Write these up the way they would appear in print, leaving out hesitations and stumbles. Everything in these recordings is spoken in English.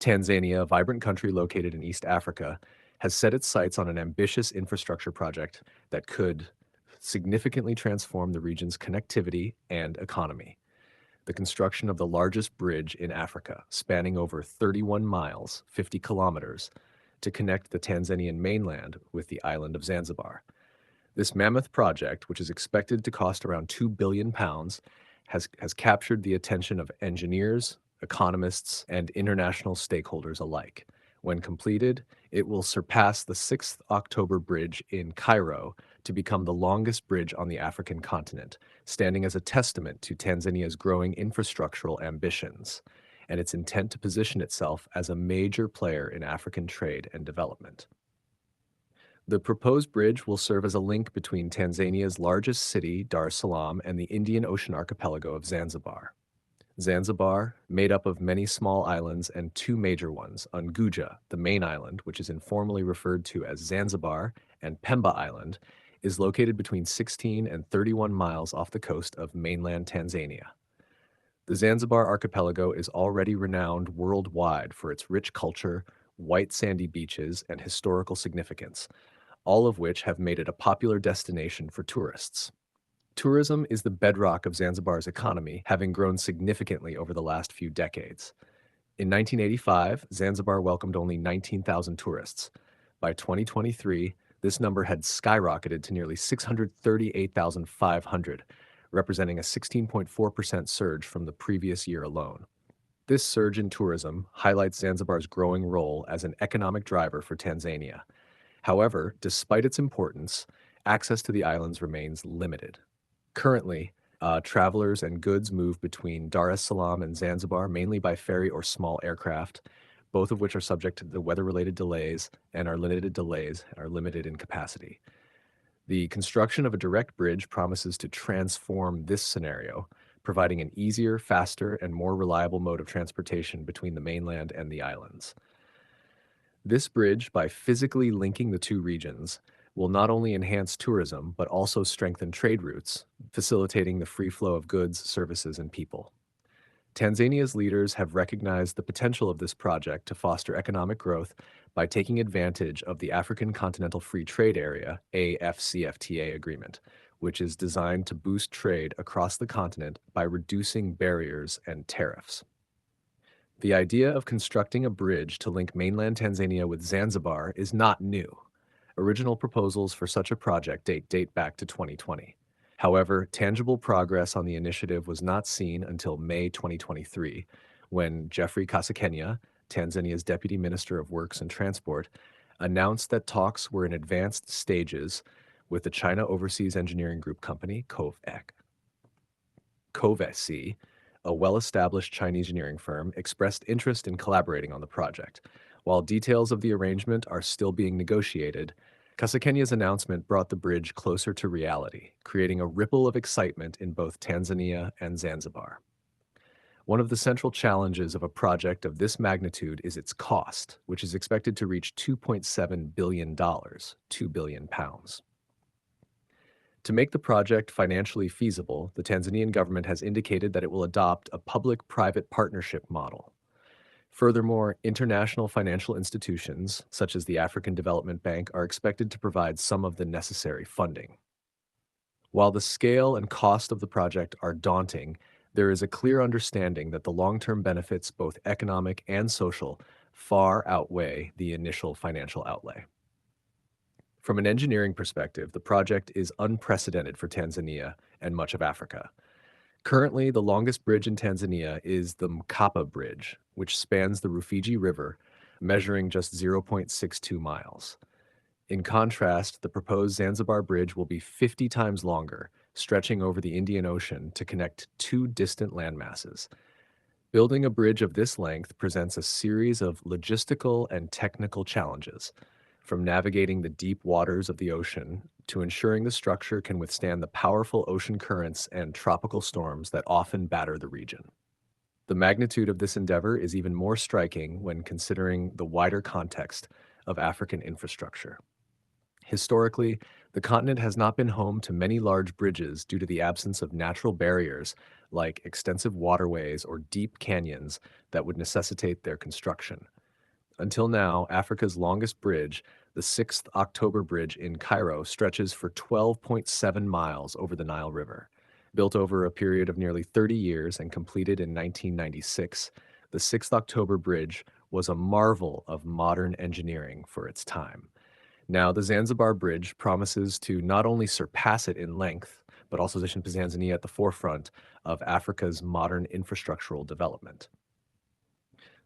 Tanzania, a vibrant country located in East Africa, has set its sights on an ambitious infrastructure project that could significantly transform the region's connectivity and economy. The construction of the largest bridge in Africa, spanning over 31 miles, 50 kilometers, to connect the Tanzanian mainland with the island of Zanzibar. This mammoth project, which is expected to cost around £2 billion, has captured the attention of engineers, economists, and international stakeholders alike. When completed, it will surpass the 6th October Bridge in Cairo to become the longest bridge on the African continent, standing as a testament to Tanzania's growing infrastructural ambitions and its intent to position itself as a major player in African trade and development. The proposed bridge will serve as a link between Tanzania's largest city, Dar es Salaam, and the Indian Ocean archipelago of Zanzibar. Zanzibar, made up of many small islands and two major ones, Unguja, the main island, which is informally referred to as Zanzibar, and Pemba Island, is located between 16 and 31 miles off the coast of mainland Tanzania. The Zanzibar archipelago is already renowned worldwide for its rich culture, white sandy beaches, and historical significance, all of which have made it a popular destination for tourists. Tourism is the bedrock of Zanzibar's economy, having grown significantly over the last few decades. In 1985, Zanzibar welcomed only 19,000 tourists. By 2023, this number had skyrocketed to nearly 638,500, representing a 16.4% surge from the previous year alone. This surge in tourism highlights Zanzibar's growing role as an economic driver for Tanzania. However, despite its importance, access to the islands remains limited. Currently, travelers and goods move between Dar es Salaam and Zanzibar mainly by ferry or small aircraft, both of which are subject to the weather-related delays and are limited in capacity. The construction of a direct bridge promises to transform this scenario, providing an easier, faster, and more reliable mode of transportation between the mainland and the islands. This bridge, by physically linking the two regions, will not only enhance tourism but also strengthen trade routes, facilitating the free flow of goods, services, and people. Tanzania's leaders have recognized the potential of this project to foster economic growth by taking advantage of the African Continental Free Trade Area (AFCFTA) agreement, which is designed to boost trade across the continent by reducing barriers and tariffs. The idea of constructing a bridge to link mainland Tanzania with Zanzibar is not new. Original proposals for such a project date back to 2020. However, tangible progress on the initiative was not seen until May 2023, when Godfrey Kasekenya, Tanzania's Deputy Minister of Works and Transport, announced that talks were in advanced stages with the China Overseas Engineering Group company, COVEC. COVEC, a well-established Chinese engineering firm, expressed interest in collaborating on the project. While details of the arrangement are still being negotiated, Kasekenya's announcement brought the bridge closer to reality, creating a ripple of excitement in both Tanzania and Zanzibar. One of the central challenges of a project of this magnitude is its cost, which is expected to reach $2.7 billion, £2 billion. To make the project financially feasible, the Tanzanian government has indicated that it will adopt a public-private partnership model. Furthermore, international financial institutions, such as the African Development Bank, are expected to provide some of the necessary funding. While the scale and cost of the project are daunting, there is a clear understanding that the long-term benefits, both economic and social, far outweigh the initial financial outlay. From an engineering perspective, the project is unprecedented for Tanzania and much of Africa. Currently, the longest bridge in Tanzania is the Mkapa Bridge, which spans the Rufiji River, measuring just 0.62 miles. In contrast, the proposed Zanzibar Bridge will be 50 times longer, stretching over the Indian Ocean to connect two distant landmasses. Building a bridge of this length presents a series of logistical and technical challenges, from navigating the deep waters of the ocean to ensuring the structure can withstand the powerful ocean currents and tropical storms that often batter the region. The magnitude of this endeavor is even more striking when considering the wider context of African infrastructure. Historically, the continent has not been home to many large bridges due to the absence of natural barriers like extensive waterways or deep canyons that would necessitate their construction. Until now, Africa's longest bridge, the 6th October Bridge in Cairo, stretches for 12.7 miles over the Nile River. Built over a period of nearly 30 years and completed in 1996, the 6th October Bridge was a marvel of modern engineering for its time. Now, the Zanzibar Bridge promises to not only surpass it in length, but also position Tanzania at the forefront of Africa's modern infrastructural development.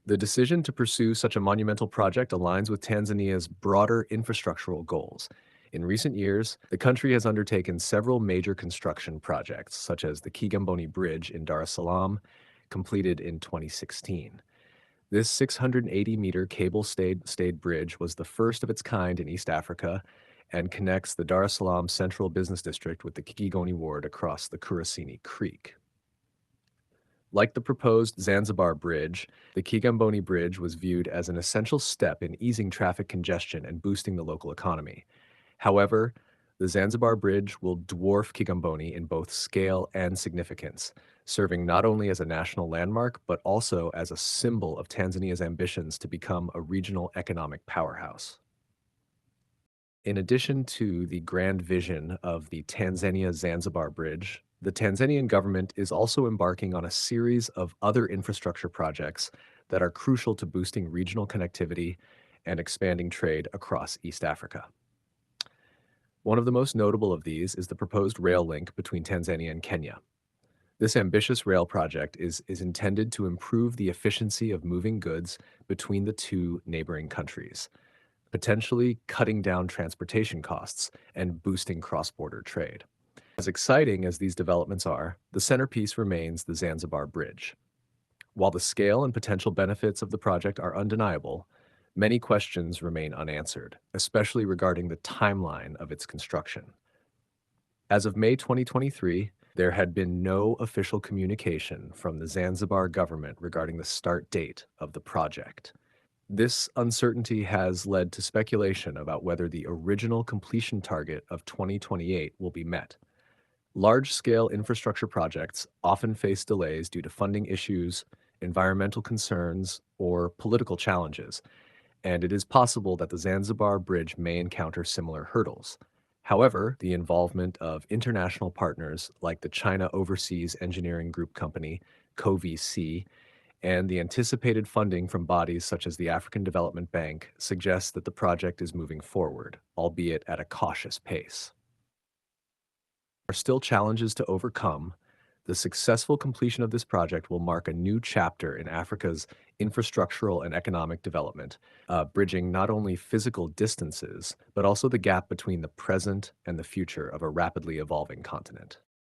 The decision to pursue such a monumental project aligns with Tanzania's broader infrastructural goals. In recent years, the country has undertaken several major construction projects, such as the Kigamboni Bridge in Dar es Salaam, completed in 2016. This 680-meter cable-stayed bridge was the first of its kind in East Africa and connects the Dar es Salaam Central Business District with the Kigamboni Ward across the Kurasini Creek. Like the proposed Zanzibar Bridge, the Kigamboni Bridge was viewed as an essential step in easing traffic congestion and boosting the local economy. However, the Zanzibar Bridge will dwarf Kigamboni in both scale and significance, serving not only as a national landmark but also as a symbol of Tanzania's ambitions to become a regional economic powerhouse. In addition to the grand vision of the Tanzania-Zanzibar Bridge, the Tanzanian government is also embarking on a series of other infrastructure projects that are crucial to boosting regional connectivity and expanding trade across East Africa. One of the most notable of these is the proposed rail link between Tanzania and Kenya. This ambitious rail project is intended to improve the efficiency of moving goods between the two neighboring countries, potentially cutting down transportation costs and boosting cross-border trade. As exciting as these developments are, the centerpiece remains the Zanzibar Bridge. While the scale and potential benefits of the project are undeniable, many questions remain unanswered, especially regarding the timeline of its construction. As of May 2023, there had been no official communication from the Zanzibar government regarding the start date of the project. This uncertainty has led to speculation about whether the original completion target of 2028 will be met. Large-scale infrastructure projects often face delays due to funding issues, environmental concerns, or political challenges, and it is possible that the Zanzibar Bridge may encounter similar hurdles. However, the involvement of international partners like the China Overseas Engineering Group Company, COVC, and the anticipated funding from bodies such as the African Development Bank suggests that the project is moving forward, albeit at a cautious pace. There are still challenges to overcome. The successful completion of this project will mark a new chapter in Africa's infrastructural and economic development, bridging not only physical distances, but also the gap between the present and the future of a rapidly evolving continent.